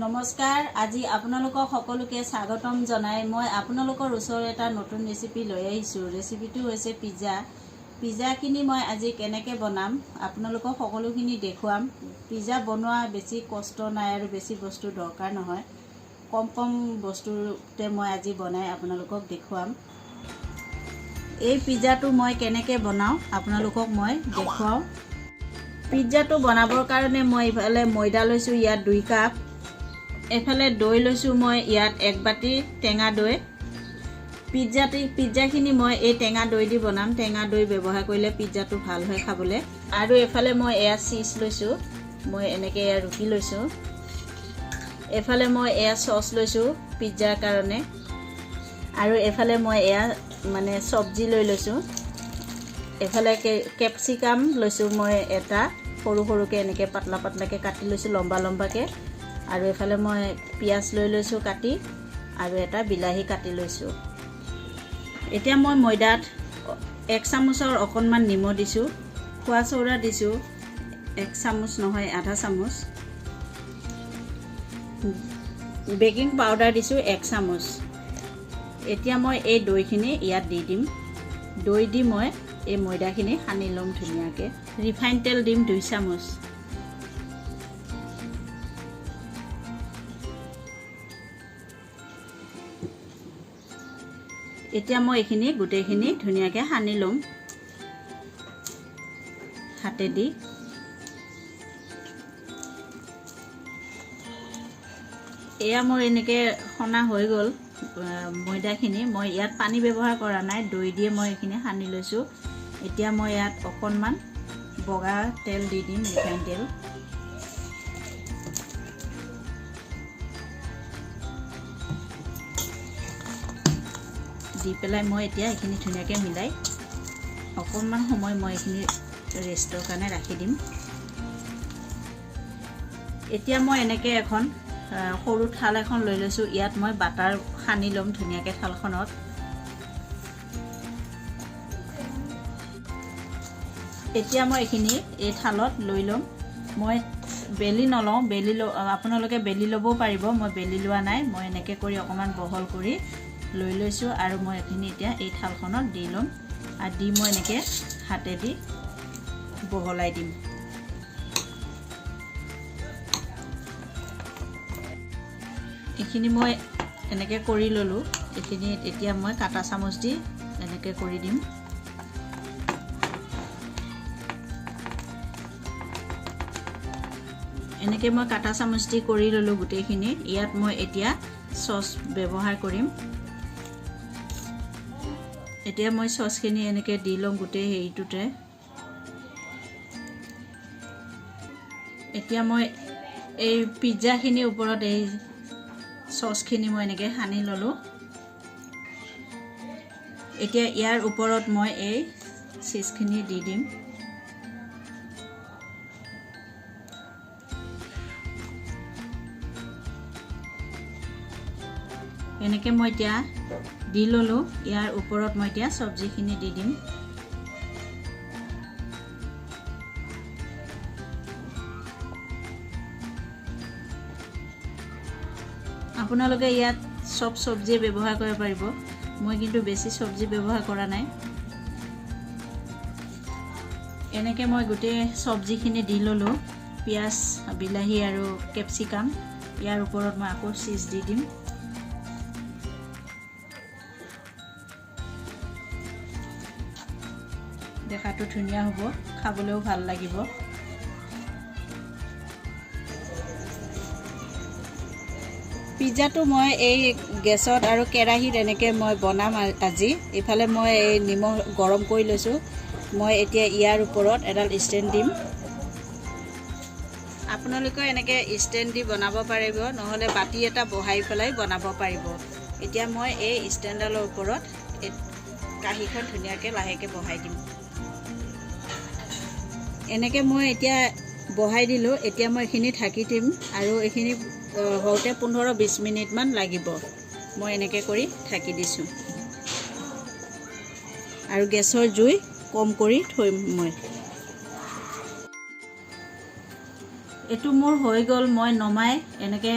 নমস্কাৰ আজি আপোনালোকক সকলোকে স্বাগতম জনাই মই আপোনালোকৰ ওচৰত এটা নতুন ৰেচিপি লৈ আহিছো ৰেচিপিটো হৈছে পিজ্জাখিনি মই আজি কেনেকৈ বনাম আপোনালোকক সকলোখিনি দেখুৱাম পিজ্জা বনোৱা বেছি কষ্ট নাই আৰু বেছি বস্তু দৰকাৰ নহয় কম বস্তুতে মই আজি বনাই আপোনালোকক দেখুৱাম এই পিজ্জাটো মই কেনেকৈ বনাও আপোনালোকক মই দেখুৱাও পিজ্জাটো বনাবৰ কাৰণে মই ইফালে ময়দা লৈছো ইয়াত 2 কাপ এফালে দৈ লৈছো মই ইয়াত 1 বাটি টেঙা দৈ পিজ্জাখিনি মই এই টেঙা দৈ দি বনাম টেঙা দৈ ব্যৱহাৰ কৰিলে পিজ্জাটো ভাল হয় খাবলৈ আৰু এফালে মই এয়া চিজ লৈছো মই এনেকৈ এয়া ৰুকি লৈছো এফালে মই এয়া সস লৈছো পিজ্জাৰ কাৰণে আৰু এফালে মই এয়া মানে সবজি লৈ লৈছো এফালে ক্যাপসিকাম লৈছো মই এটা সৰুকে এনেকৈ পাতলাকে কাটি লৈছো লম্বাকে আৰু এফালে মই পিয়াজ লৈ লৈছো কাটি আৰু এটা বিলাহী কাটি লৈছো এতিয়া মই ময়দাত 1 চামুচৰ অকনমান নিমখ দিছো খোৱা চৌৰা দিছো 1 চামুচ নহয় আধা চামুচ বেকিং পাউডাৰ দিছো 1 চামুচ এতিয়া মই এই দৈখিনি ইয়াত দি দিম দৈ দি মই এই ময়দাখিনি সানি লম ধুনীয়াকৈ ৰিফাইন তেল দিম 2 চামুচ এতিয়া মই এইখিনি গুটেইখিনি ধুনীয়াকৈ সানি লম হাতে দি এয়া মোৰ এনেকৈ সনা হৈ গ'ল ময়দাখিনি মই ইয়াত পানী ব্যৱহাৰ কৰা নাই দৈ দিয়ে মই এইখিনি সানি লৈছো এতিয়া মই ইয়াত অকনমান বগা তেল দি দিম ৰিফাইন তেল দি পেলাই মই এতিয়া এইখিনি ধুনীয়াকৈ মিলাই অকনমান সময় মই এইখিনি ৰেষ্টৰ কাৰণে ৰাখি দিম এতিয়া মই এনেকৈ এখন সৰু থাল এখন লৈ লৈছো ইয়াত মই বাটাৰ সানি লম ধুনীয়াকৈ থালখনত এতিয়া মই এইখিনি এই থালত লৈ লম মই বেলি নলওঁ আপোনালোকে বেলি ল'ব পাৰিব মই বেলি লোৱা নাই মই এনেকৈ কৰি অকমান বহল কৰি লৈ লৈছো আৰু মই এইখিনি এতিয়া এই থালখনত দি লম আৰু দি মই এনেকৈ হাতেদি বহলাই দিম এইখিনি মই এনেকৈ কৰি ললো এইখিনি এতিয়া মই কাটা চামুচ দি এনেকৈ কৰি দিম এনেকৈ মই কাটা চামুচ দি কৰি ললো গুটেইখিনি ইয়াত মই এতিয়া সস ব্যৱহাৰ কৰিম এতিয়া মই সসখিনি এনেকৈ দি লম গুটেই হেৰিটোতে এতিয়া মই এই পিজ্জাখিনিৰ ওপৰত এই সসখিনি মই এনেকৈ সানি ললো এতিয়া ইয়াৰ ওপৰত মই এই চিজখিনি দি দিম এনেকৈ মই এতিয়া দি ললো ইয়াৰ ওপৰত মই এতিয়া সবজিখিনি দি দিম আপোনালোকে ইয়াত সব সবজি ব্যৱহাৰ কৰিব পাৰিব মই কিন্তু বেছি সবজি ব্যৱহাৰ কৰা নাই এনেকৈ মই গোটেই সবজিখিনি দি ললো পিয়াজ বিলাহী আৰু ক্যাপসিকাম ইয়াৰ ওপৰত মই আকৌ চিজ দি দিম দেখাটো ধুনীয়া হ'ব খাবলৈও ভাল লাগিব পিজ্জাটো মই এই গেছত আৰু কেৰাহীত এনেকৈ মই বনাম আজি ইফালে মই এই নিমখ গৰম কৰি লৈছো মই এতিয়া ইয়াৰ ওপৰত এডাল ষ্টেণ্ড দিম আপোনালোকে এনেকৈ ষ্টেণ্ড দি বনাব পাৰিব নহলে বাটি এটা বহাই পেলাই বনাব পাৰিব এতিয়া মই এই ষ্টেণ্ডডালৰ ওপৰত কাঁহীখন ধুনীয়াকৈ লাহেকৈ বহাই দিম এনেকৈ মই এতিয়া বহাই দিলো এতিয়া মই এইখিনি ঢাকি দিম আৰু এইখিনি হওঁতে 15-20 মিনিট মান লাগিব মই এনেকৈ কৰি ঢাকি দিছো আৰু গেছৰ জুই কম কৰি থৈম মই এটো মোৰ হৈ গ'ল মই নমাই এনেকৈ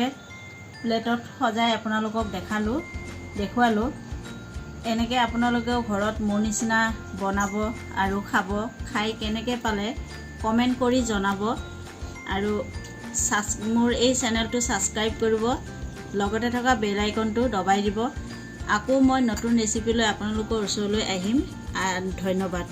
প্লেটত সজাই আপোনালোকক দেখুৱালোঁ এনেকৈ আপোনালোকেও ঘৰত মোৰ নিচিনা বনাব আৰু খাব খাই কেনেকৈ পালে কমেণ্ট কৰি জনাব আৰু মোৰ এই চেনেলটো ছাবস্ক্ৰাইব কৰিব লগতে থকা বেল আইকনটো দবাই দিব আকৌ মই নতুন ৰেচিপি লৈ আপোনালোকৰ ওচৰলৈ আহিম ধন্যবাদ